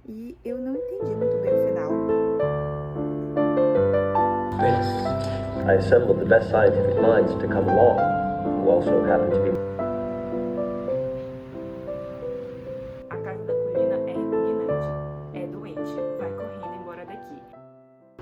e eu não entendi muito bem o final. I assembled the best scientific minds to come along, who also happen to be. A casa da colina é repugnante, é doente, vai correndo embora daqui.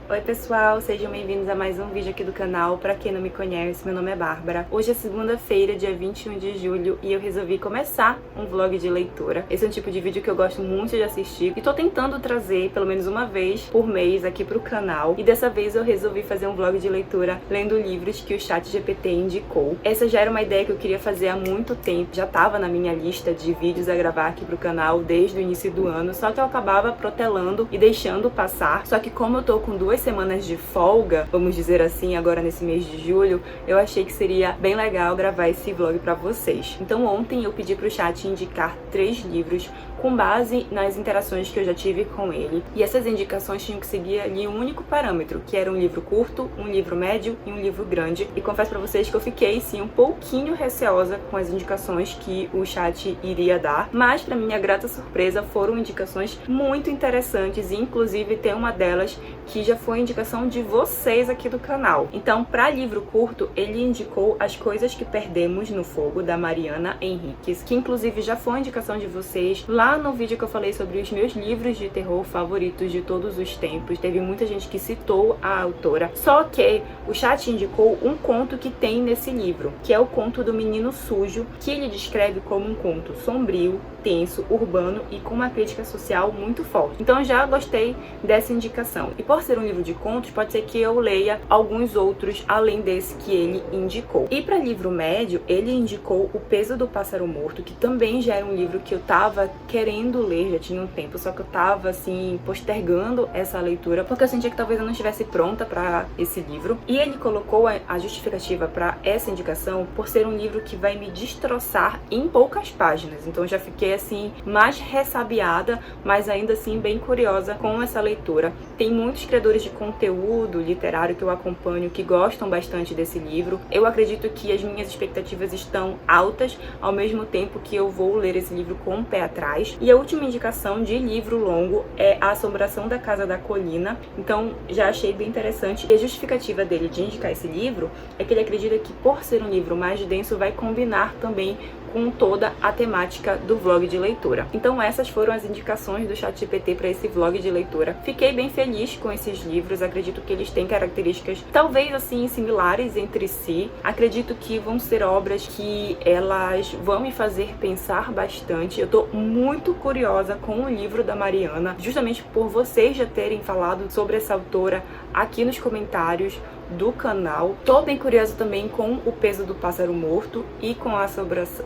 Oi pessoal, sejam bem-vindos a mais um vídeo aqui do canal. Pra quem não me conhece, meu nome é Bárbara. Hoje é segunda-feira, dia 21 de julho, e eu resolvi começar um vlog de leitura. Esse é um tipo de vídeo que eu gosto muito de assistir e tô tentando trazer pelo menos uma vez por mês aqui pro canal. E dessa vez eu resolvi fazer um vlog de leitura lendo livros que o ChatGPT indicou. Essa já era uma ideia que eu queria fazer há muito tempo, já tava na minha lista de vídeos a gravar aqui pro canal desde o início do ano, só que eu acabava protelando e deixando passar. Só que como eu tô com 2 semanas de folga, vamos dizer assim, agora nesse mês de julho, eu achei que seria bem legal gravar esse vlog pra vocês. Então ontem eu pedi pro chat indicar 3 livros com base nas interações que eu já tive com ele. E essas indicações tinham que seguir ali um único parâmetro, que era um livro curto, um livro médio e um livro grande. E confesso pra vocês que eu fiquei, sim, um pouquinho receosa com as indicações que o chat iria dar, mas pra minha grata surpresa foram indicações muito interessantes, e inclusive tem uma delas que já foi indicação de vocês aqui do canal. Então, para livro curto, ele indicou As Coisas que Perdemos no Fogo, da Mariana Enriquez, que inclusive já foi indicação de vocês lá no vídeo que eu falei sobre os meus livros de terror favoritos de todos os tempos. Teve muita gente que citou a autora, só que o chat indicou um conto que tem nesse livro, que é o conto do Menino Sujo, que ele descreve como um conto sombrio, tenso, urbano e com uma crítica social muito forte. Então eu já gostei dessa indicação. E por ser um livro de contos, pode ser que eu leia alguns outros além desse que ele indicou. E para livro médio, ele indicou O Peso do Pássaro Morto, que também já era um livro que eu tava querendo ler, já tinha um tempo, só que eu tava assim postergando essa leitura porque eu sentia que talvez eu não estivesse pronta para esse livro. E ele colocou a justificativa para essa indicação por ser um livro que vai me destroçar em poucas páginas. Então eu já fiquei assim mais ressabiada, mas ainda assim bem curiosa com essa leitura. Tem muitos criadores de conteúdo literário que eu acompanho que gostam bastante desse livro. Eu acredito que as minhas expectativas estão altas, ao mesmo tempo que eu vou ler esse livro com o pé atrás. E a última indicação de livro longo é A Assombração da Casa da Colina. Então já achei bem interessante. E a justificativa dele de indicar esse livro é que ele acredita que por ser um livro mais denso vai combinar também com toda a temática do vlog de leitura. Então essas foram as indicações do ChatGPT para esse vlog de leitura. Fiquei bem feliz com esses livros, acredito que eles têm características talvez assim similares entre si. Acredito que vão ser obras que elas vão me fazer pensar bastante. Eu tô muito curiosa com o livro da Mariana, justamente por vocês já terem falado sobre essa autora aqui nos comentários do canal. Tô bem curiosa também com O Peso do Pássaro Morto e com a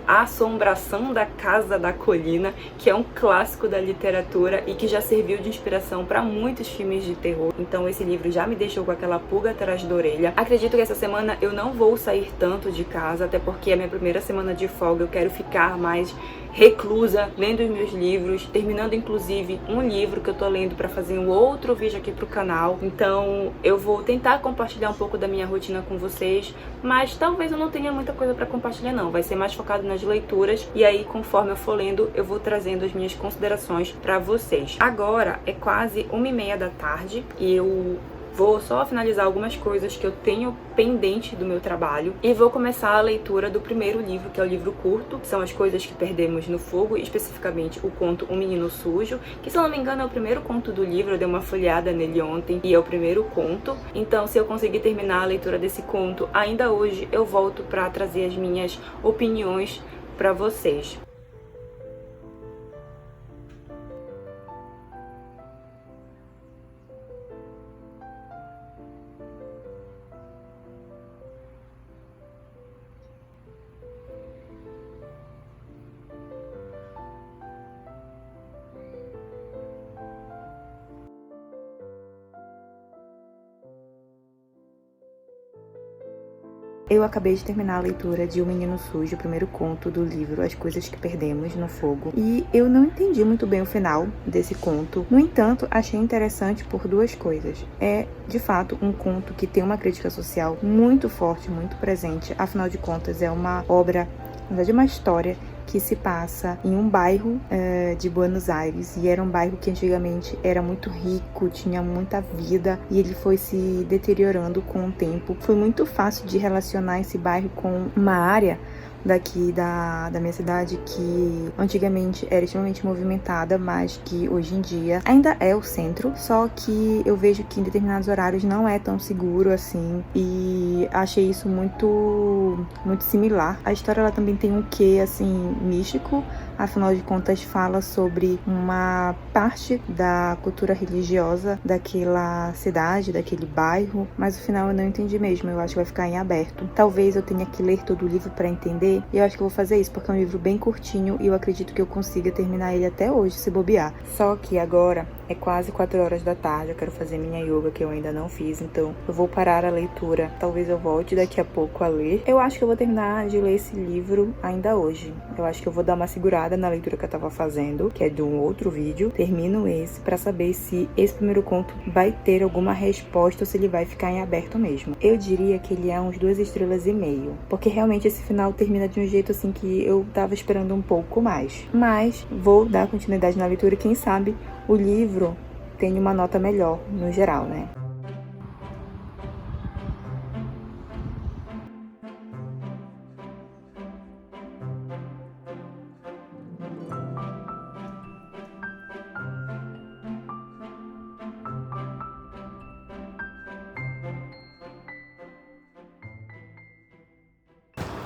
Assombração da Casa da Colina, que é um clássico da literatura e que já serviu de inspiração para muitos filmes de terror. Então esse livro já me deixou com aquela pulga atrás da orelha. Acredito que essa semana eu não vou sair tanto de casa, até porque é a minha primeira semana de folga, eu quero ficar mais reclusa, lendo os meus livros, terminando inclusive um livro que eu tô lendo para fazer um outro vídeo aqui pro canal. Então eu vou tentar compartilhar um pouco da minha rotina com vocês, mas talvez eu não tenha muita coisa para compartilhar não, vai ser mais focado nas leituras, e aí conforme eu for lendo eu vou trazendo as minhas considerações para vocês. Agora é quase 1h30 da tarde e eu vou só finalizar algumas coisas que eu tenho pendente do meu trabalho e vou começar a leitura do primeiro livro, que é o livro curto, que são As Coisas que Perdemos no Fogo, especificamente o conto Um Menino Sujo, que se eu não me engano é o primeiro conto do livro, eu dei uma folheada nele ontem e é o primeiro conto. Então se eu conseguir terminar a leitura desse conto ainda hoje, eu volto para trazer as minhas opiniões para vocês. Eu acabei de terminar a leitura de O Menino Sujo, o primeiro conto do livro As Coisas que Perdemos no Fogo, e eu não entendi muito bem o final desse conto. No entanto, achei interessante por 2 coisas. É, de fato, um conto que tem uma crítica social muito forte, muito presente, afinal de contas é uma obra, na verdade uma história que se passa em um bairro de Buenos Aires, e era um bairro que antigamente era muito rico, tinha muita vida, e ele foi se deteriorando com o tempo. Foi muito fácil de relacionar esse bairro com uma área daqui da minha cidade que antigamente era extremamente movimentada, mas que hoje em dia ainda é o centro, só que eu vejo que em determinados horários não é tão seguro assim, e achei isso muito similar. A história ela também tem um quê assim místico, afinal de contas fala sobre uma parte da cultura religiosa daquela cidade, daquele bairro, mas no final eu não entendi mesmo, eu acho que vai ficar em aberto. Talvez eu tenha que ler todo o livro para entender, e eu acho que eu vou fazer isso, porque é um livro bem curtinho e eu acredito que eu consiga terminar ele até hoje, se bobear. Só que agora é quase 4 horas da tarde, eu quero fazer minha yoga, que eu ainda não fiz, então eu vou parar a leitura. Talvez eu volte daqui a pouco a ler. Eu acho que eu vou terminar de ler esse livro ainda hoje. Eu acho que eu vou dar uma segurada na leitura que eu tava fazendo, que é de um outro vídeo. Termino esse pra saber se esse primeiro conto vai ter alguma resposta ou se ele vai ficar em aberto mesmo. Eu diria que ele é uns 2,5 estrelas, porque realmente esse final termina de um jeito assim que eu tava esperando um pouco mais. Mas vou dar continuidade na leitura, quem sabe o livro tem uma nota melhor no geral, né?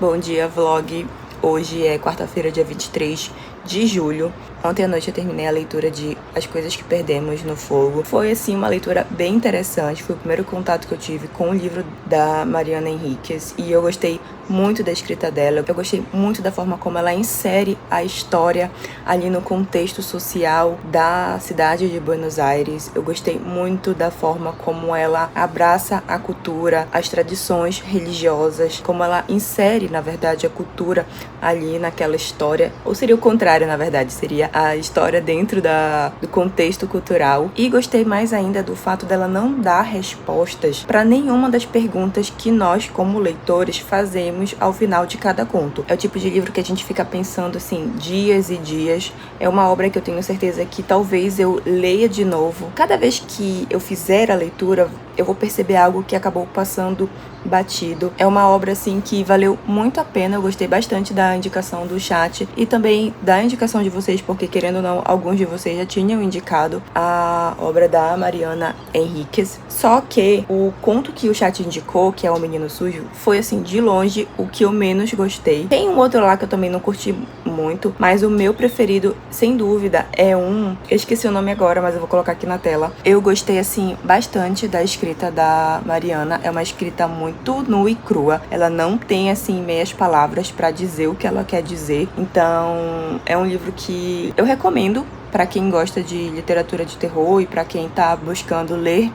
Bom dia, vlog. Hoje é quarta-feira, dia 23 de julho. Ontem à noite eu terminei a leitura de As Coisas que Perdemos no Fogo. Foi, assim, uma leitura bem interessante. Foi o primeiro contato que eu tive com o livro da Mariana Enríquez e eu gostei muito da escrita dela. Eu gostei muito da forma como ela insere a história ali no contexto social da cidade de Buenos Aires. Eu gostei muito da forma como ela abraça a cultura, as tradições religiosas, como ela insere, na verdade, a cultura ali naquela história. Ou seria o contrário, na verdade, seria a história dentro do contexto cultural. E gostei mais ainda do fato dela não dar respostas para nenhuma das perguntas que nós, como leitores, fazemos ao final de cada conto. É o tipo de livro que a gente fica pensando assim, dias e dias. É uma obra que eu tenho certeza que talvez eu leia de novo. Cada vez que eu fizer a leitura, eu vou perceber algo que acabou passando batido. É uma obra assim que valeu muito a pena. Eu gostei bastante da indicação do chat e também da indicação de vocês, porque querendo ou não, alguns de vocês já tinham indicado a obra da Mariana Enríquez. Só que o conto que o chat indicou, que é O Menino Sujo, foi assim, de longe, o que eu menos gostei. Tem um outro lá que eu também não curti muito, mas o meu preferido, sem dúvida, é eu esqueci o nome agora, mas eu vou colocar aqui na tela. Eu gostei, assim, bastante da escrita da Mariana. É uma escrita muito nua e crua. Ela não tem, assim, meias palavras pra dizer o que ela quer dizer. Então, é um livro que eu recomendo para quem gosta de literatura de terror e para quem tá buscando ler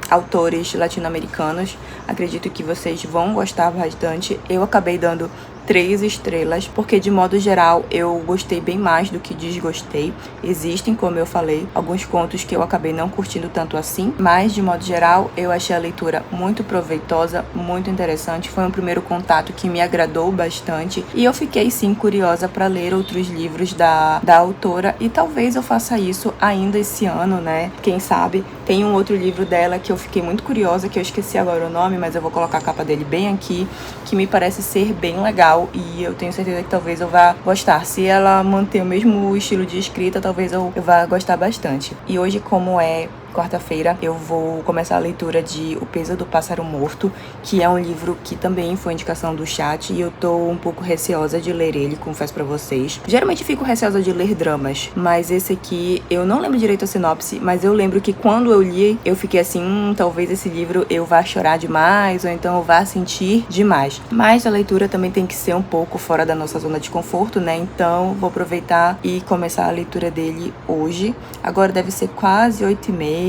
autores latino-americanos. Acredito que vocês vão gostar bastante. Eu acabei dando 3 estrelas, porque de modo geral eu gostei bem mais do que desgostei. Existem, como eu falei, alguns contos que eu acabei não curtindo tanto assim, mas de modo geral eu achei a leitura muito proveitosa, muito interessante. Foi um primeiro contato que me agradou bastante e eu fiquei sim curiosa para ler outros livros da autora, e talvez eu faça isso ainda esse ano, né? Quem sabe? Tem um outro livro dela que eu fiquei muito curiosa, que eu esqueci agora o nome, mas eu vou colocar a capa dele bem aqui, que me parece ser bem legal e eu tenho certeza que talvez eu vá gostar. Se ela manter o mesmo estilo de escrita, talvez eu vá gostar bastante. E hoje, como é quarta-feira, eu vou começar a leitura de O Peso do Pássaro Morto, que é um livro que também foi indicação do chat e eu tô um pouco receosa de ler ele, confesso pra vocês. Geralmente fico receosa de ler dramas, mas esse aqui eu não lembro direito a sinopse, mas eu lembro que quando eu li, eu fiquei assim, talvez esse livro eu vá chorar demais ou então eu vá sentir demais. Mas a leitura também tem que ser um pouco fora da nossa zona de conforto, né? Então vou aproveitar e começar a leitura dele hoje. Agora deve ser quase 8h30,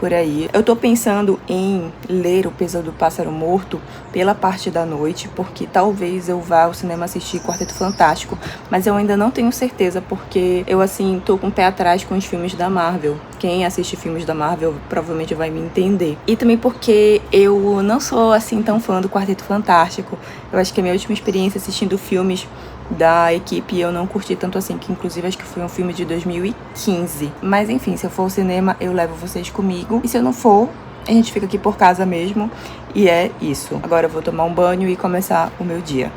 por aí. Eu tô pensando em ler O Peso do Pássaro Morto pela parte da noite, porque talvez eu vá ao cinema assistir Quarteto Fantástico, mas eu ainda não tenho certeza, porque eu, assim, tô com o pé atrás com os filmes da Marvel. Quem assiste filmes da Marvel provavelmente vai me entender. E também porque eu não sou, assim, tão fã do Quarteto Fantástico. Eu acho que a minha última experiência assistindo filmes da equipe eu não curti tanto assim, que inclusive acho que foi um filme de 2015. Mas enfim, se eu for ao cinema, eu levo vocês comigo. E se eu não for, a gente fica aqui por casa mesmo. E é isso. Agora eu vou tomar um banho e começar o meu dia.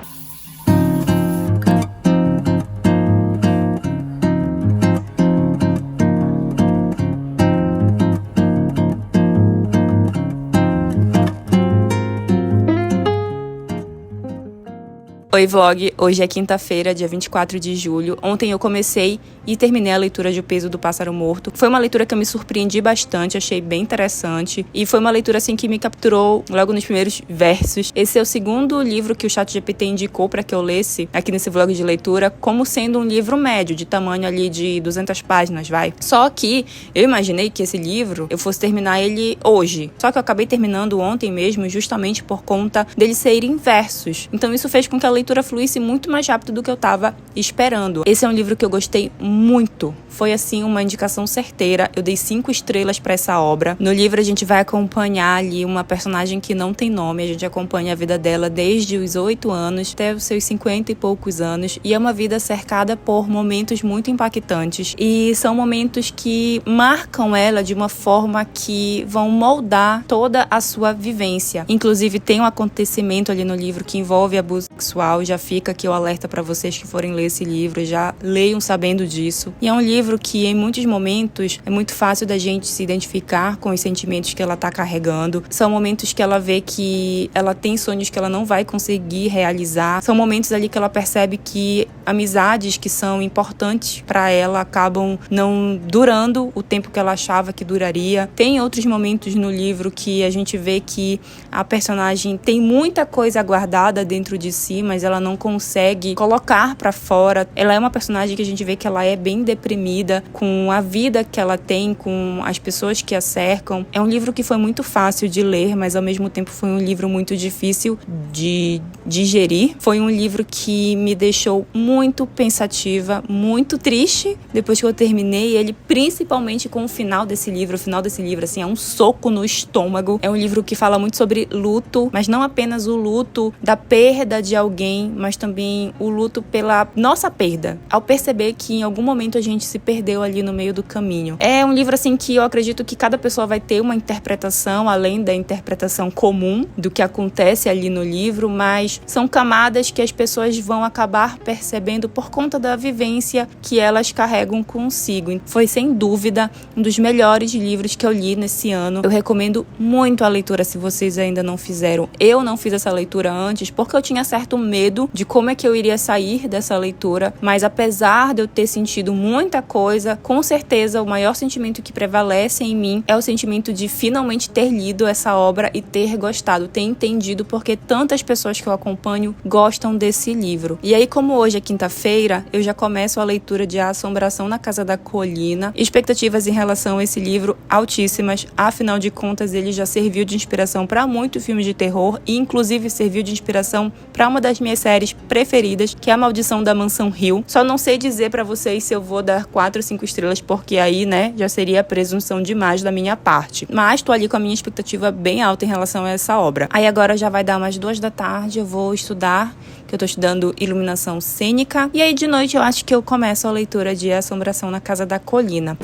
Oi vlog, hoje é quinta-feira, dia 24 de julho. Ontem eu comecei e terminei a leitura de O Peso do Pássaro Morto. Foi uma leitura que eu me surpreendi bastante, achei bem interessante. E foi uma leitura assim que me capturou logo nos primeiros versos. Esse é o segundo livro que o ChatGPT indicou para que eu lesse aqui nesse vlog de leitura, como sendo um livro médio, de tamanho ali de 200 páginas, vai. Só que eu imaginei que esse livro, eu fosse terminar ele hoje. Só que eu acabei terminando ontem mesmo, justamente por conta dele ser em versos. Então isso fez com que a leitura fluísse muito mais rápido do que eu estava esperando. Esse é um livro que eu gostei muito. Foi assim uma indicação certeira. Eu dei 5 estrelas para essa obra. No livro a gente vai acompanhar ali uma personagem que não tem nome. A gente acompanha a vida dela desde os 8 anos até os seus 50 e poucos anos. E é uma vida cercada por momentos muito impactantes. E são momentos que marcam ela de uma forma que vão moldar toda a sua vivência. Inclusive tem um acontecimento ali no livro que envolve abuso sexual. Já fica aqui o alerta para vocês que forem ler esse livro, já leiam sabendo disso. E é um livro que em muitos momentos é muito fácil da gente se identificar com os sentimentos que ela tá carregando. São momentos que ela vê que ela tem sonhos que ela não vai conseguir realizar. São momentos ali que ela percebe que amizades que são importantes para ela acabam não durando o tempo que ela achava que duraria. Tem outros momentos no livro que a gente vê que a personagem tem muita coisa guardada dentro de si, mas ela não consegue colocar pra fora. Ela é uma personagem que a gente vê que ela é bem deprimida com a vida que ela tem, com as pessoas que a cercam. É um livro que foi muito fácil de ler, mas ao mesmo tempo foi um livro muito difícil de digerir. Foi um livro que me deixou muito pensativa, muito triste depois que eu terminei ele, principalmente com o final desse livro. O final desse livro, assim, é um soco no estômago. É um livro que fala muito sobre luto, mas não apenas o luto da perda de alguém, mas também o luto pela nossa perda, ao perceber que em algum momento a gente se perdeu ali no meio do caminho. É um livro assim que eu acredito que cada pessoa vai ter uma interpretação, além da interpretação comum do que acontece ali no livro, mas são camadas que as pessoas vão acabar percebendo por conta da vivência que elas carregam consigo. Foi sem dúvida um dos melhores livros que eu li nesse ano. Eu recomendo muito a leitura se vocês ainda não fizeram. Eu não fiz essa leitura antes porque eu tinha certo medo de como é que eu iria sair dessa leitura, mas apesar de eu ter sentido muita coisa, com certeza o maior sentimento que prevalece em mim é o sentimento de finalmente ter lido essa obra e ter gostado, ter entendido porque tantas pessoas que eu acompanho gostam desse livro. E aí, como hoje é quinta-feira, eu já começo a leitura de A Assombração na Casa da Colina. Expectativas em relação a esse livro altíssimas, afinal de contas ele já serviu de inspiração para muitos filmes de terror e inclusive serviu de inspiração para uma das minhas séries preferidas, que é A Maldição da Mansão Hill. Só não sei dizer pra vocês se eu vou dar 4 ou 5 estrelas, porque aí, né, já seria presunção demais da minha parte. Mas tô ali com a minha expectativa bem alta em relação a essa obra. Aí agora já vai dar umas 2 da tarde, eu vou estudar, que eu tô estudando iluminação cênica. E aí de noite eu acho que eu começo a leitura de Assombração na Casa da Colina.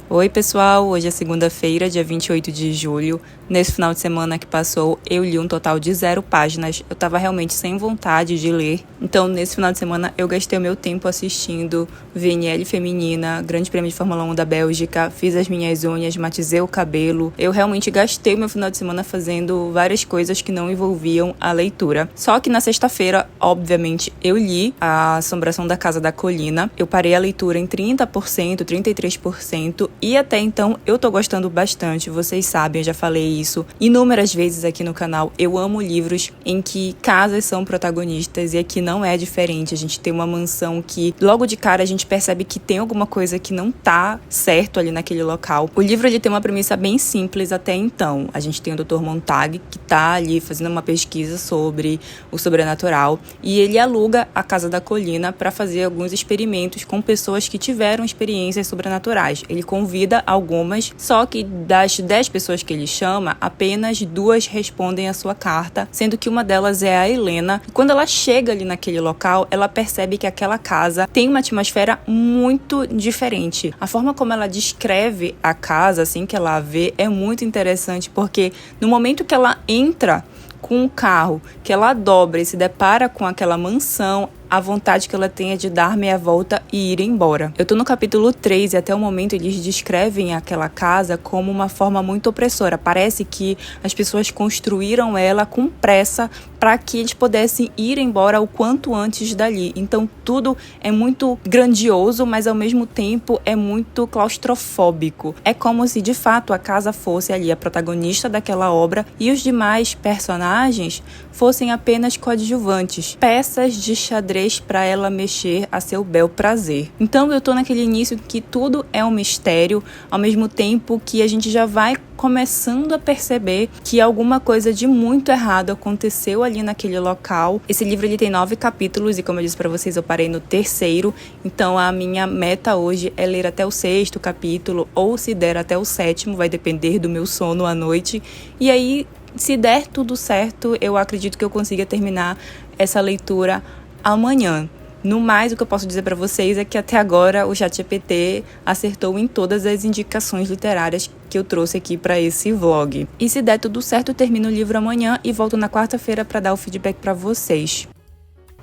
Oi pessoal, hoje é segunda-feira, dia 28 de julho. Nesse final de semana que passou, eu li um total de 0 páginas. Eu tava realmente sem vontade de ler. Então, nesse final de semana, eu gastei o meu tempo assistindo VNL Feminina, Grande Prêmio de Fórmula 1 da Bélgica, fiz as minhas unhas, matizei o cabelo. Eu realmente gastei o meu final de semana fazendo várias coisas que não envolviam a leitura. Só que na sexta-feira, obviamente, eu li A Assombração da Casa da Colina. Eu parei a leitura em 30%, 33%. E até então eu tô gostando bastante, vocês sabem, eu já falei isso inúmeras vezes aqui no canal. Eu amo livros em que casas são protagonistas e aqui não é diferente. A gente tem uma mansão que logo de cara a gente percebe que tem alguma coisa que não tá certo ali naquele local. O livro ele tem uma premissa bem simples até então. A gente tem o Dr. Montag que tá ali fazendo uma pesquisa sobre o sobrenatural e ele aluga a Casa da Colina para fazer alguns experimentos com pessoas que tiveram experiências sobrenaturais. Ele convida convida algumas, só que das 10 pessoas que ele chama, apenas 2 respondem a sua carta, sendo que uma delas é a Helena. E quando ela chega ali naquele local, ela percebe que aquela casa tem uma atmosfera muito diferente. A forma como ela descreve a casa, assim que ela a vê, é muito interessante, porque no momento que ela entra com o carro, que ela dobra e se depara com aquela mansão, a vontade que ela tem é de dar meia volta e ir embora. Eu tô no capítulo 3 e até o momento eles descrevem aquela casa como uma forma muito opressora. Parece que as pessoas construíram ela com pressa para que eles pudessem ir embora o quanto antes dali. Então tudo é muito grandioso, mas ao mesmo tempo é muito claustrofóbico. É como se de fato a casa fosse ali a protagonista daquela obra e os demais personagens fossem apenas coadjuvantes, peças de xadrez para ela mexer a seu bel prazer. Então eu tô naquele início que tudo é um mistério, ao mesmo tempo que a gente já vai começando a perceber que alguma coisa de muito errado aconteceu ali naquele local. Esse livro ele tem 9 capítulos e como eu disse para vocês, eu parei no 3º, então a minha meta hoje é ler até o 6º capítulo, ou se der até o 7º, vai depender do meu sono à noite. E aí, se der tudo certo, eu acredito que eu consiga terminar essa leitura amanhã. No mais, o que eu posso dizer para vocês é que até agora o ChatGPT acertou em todas as indicações literárias que eu trouxe aqui para esse vlog. E se der tudo certo, eu termino o livro amanhã e volto na quarta-feira para dar o feedback para vocês.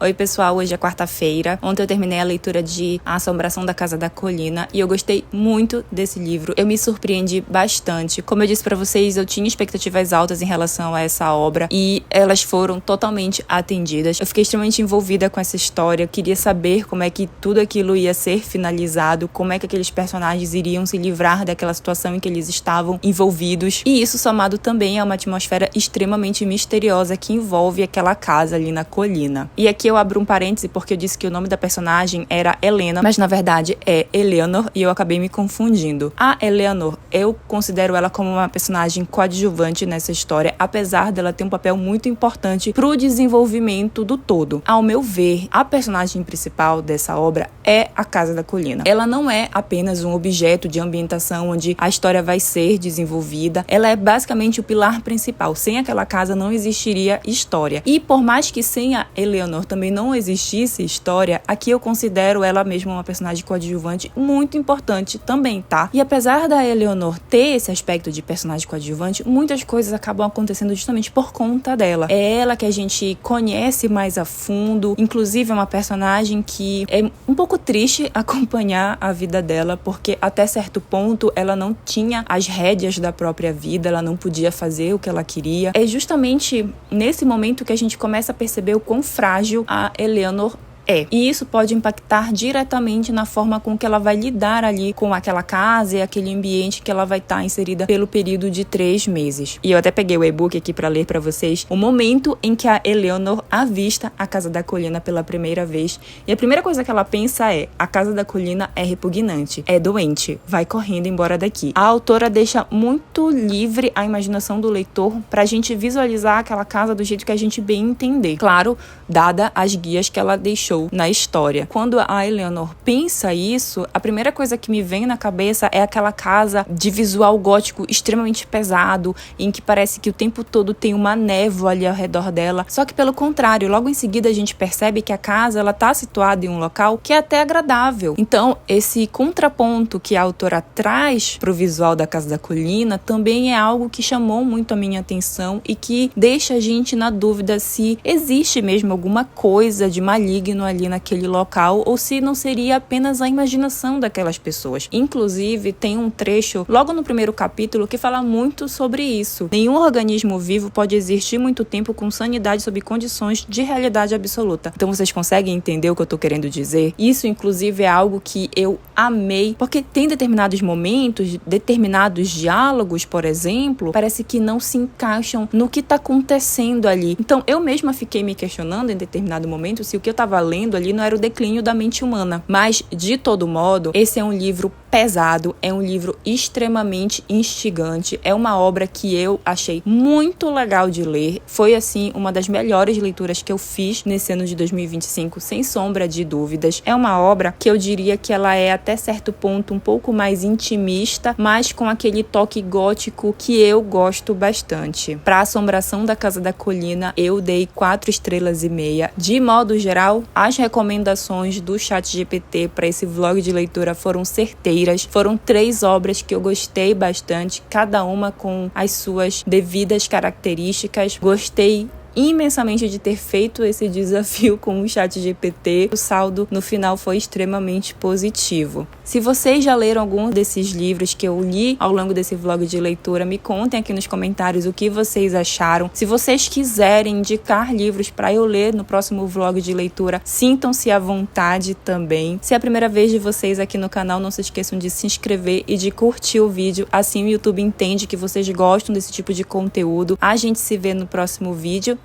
Oi pessoal, hoje é quarta-feira. Ontem eu terminei a leitura de A Assombração da Casa da Colina e eu gostei muito desse livro. Eu me surpreendi bastante. Como eu disse pra vocês, eu tinha expectativas altas em relação a essa obra e elas foram totalmente atendidas. Eu fiquei extremamente envolvida com essa história, eu queria saber como é que tudo aquilo ia ser finalizado, como é que aqueles personagens iriam se livrar daquela situação em que eles estavam envolvidos. E isso somado também a uma atmosfera extremamente misteriosa que envolve aquela casa ali na colina. E aqui eu abro um parêntese porque eu disse que o nome da personagem era Helena, mas na verdade é Eleanor e eu acabei me confundindo. A Eleanor, eu considero ela como uma personagem coadjuvante nessa história, apesar dela ter um papel muito importante pro desenvolvimento do todo. Ao meu ver, a personagem principal dessa obra é a Casa da Colina. Ela não é apenas um objeto de ambientação onde a história vai ser desenvolvida, ela é basicamente o pilar principal. Sem aquela casa não existiria história. E por mais que sem a Eleanor também não existisse história, aqui eu considero ela mesma uma personagem coadjuvante muito importante também, tá? E apesar da Eleanor ter esse aspecto de personagem coadjuvante, muitas coisas acabam acontecendo justamente por conta dela. É ela que a gente conhece mais a fundo, inclusive é uma personagem que é um pouco triste acompanhar a vida dela, porque até certo ponto ela não tinha as rédeas da própria vida, ela não podia fazer o que ela queria. É justamente nesse momento que a gente começa a perceber o quão frágil a Eleanor é. E isso pode impactar diretamente na forma com que ela vai lidar ali com aquela casa e aquele ambiente que ela vai estar inserida pelo período de 3 meses. E eu até peguei o e-book aqui para ler para vocês o momento em que a Eleanor avista a Casa da Colina pela primeira vez. E a primeira coisa que ela pensa é: a Casa da Colina é repugnante, é doente, vai correndo embora daqui. A autora deixa muito livre a imaginação do leitor pra gente visualizar aquela casa do jeito que a gente bem entender. Claro, dada as guias que ela deixou na história. Quando a Eleanor pensa isso, a primeira coisa que me vem na cabeça é aquela casa de visual gótico extremamente pesado, em que parece que o tempo todo tem uma névoa ali ao redor dela. Só que pelo contrário, logo em seguida a gente percebe que a casa ela tá situada em um local que é até agradável. Então, esse contraponto que a autora traz pro visual da Casa da Colina também é algo que chamou muito a minha atenção e que deixa a gente na dúvida se existe mesmo alguma coisa de maligno ali naquele local ou se não seria apenas a imaginação daquelas pessoas. Inclusive, tem um trecho logo no primeiro capítulo que fala muito sobre isso. Nenhum organismo vivo pode existir muito tempo com sanidade sob condições de realidade absoluta. Então vocês conseguem entender o que eu tô querendo dizer? Isso, inclusive, é algo que eu amei, porque tem determinados momentos, determinados diálogos, por exemplo, parece que não se encaixam no que tá acontecendo ali. Então, eu mesma fiquei me questionando em determinado momento se o que eu tava lendo ali não era o declínio da mente humana. Mas, de todo modo, esse é um livro pesado, é um livro extremamente instigante, é uma obra que eu achei muito legal de ler. Foi, assim, uma das melhores leituras que eu fiz nesse ano de 2025, sem sombra de dúvidas. É uma obra que eu diria que ela é, até certo ponto, um pouco mais intimista, mas com aquele toque gótico que eu gosto bastante. Para Assombração da Casa da Colina, eu dei 4,5 estrelas. De modo geral, as recomendações do ChatGPT para esse vlog de leitura foram certeiras. Foram 3 obras que eu gostei bastante, cada uma com as suas devidas características. Gostei imensamente de ter feito esse desafio com o ChatGPT. O saldo no final foi extremamente positivo. Se vocês já leram algum desses livros que eu li ao longo desse vlog de leitura, me contem aqui nos comentários o que vocês acharam. Se vocês quiserem indicar livros para eu ler no próximo vlog de leitura, sintam-se à vontade também. Se é a primeira vez de vocês aqui no canal, não se esqueçam de se inscrever e de curtir o vídeo, assim o YouTube entende que vocês gostam desse tipo de conteúdo. A gente se vê no próximo vídeo.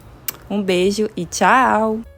Um beijo e tchau!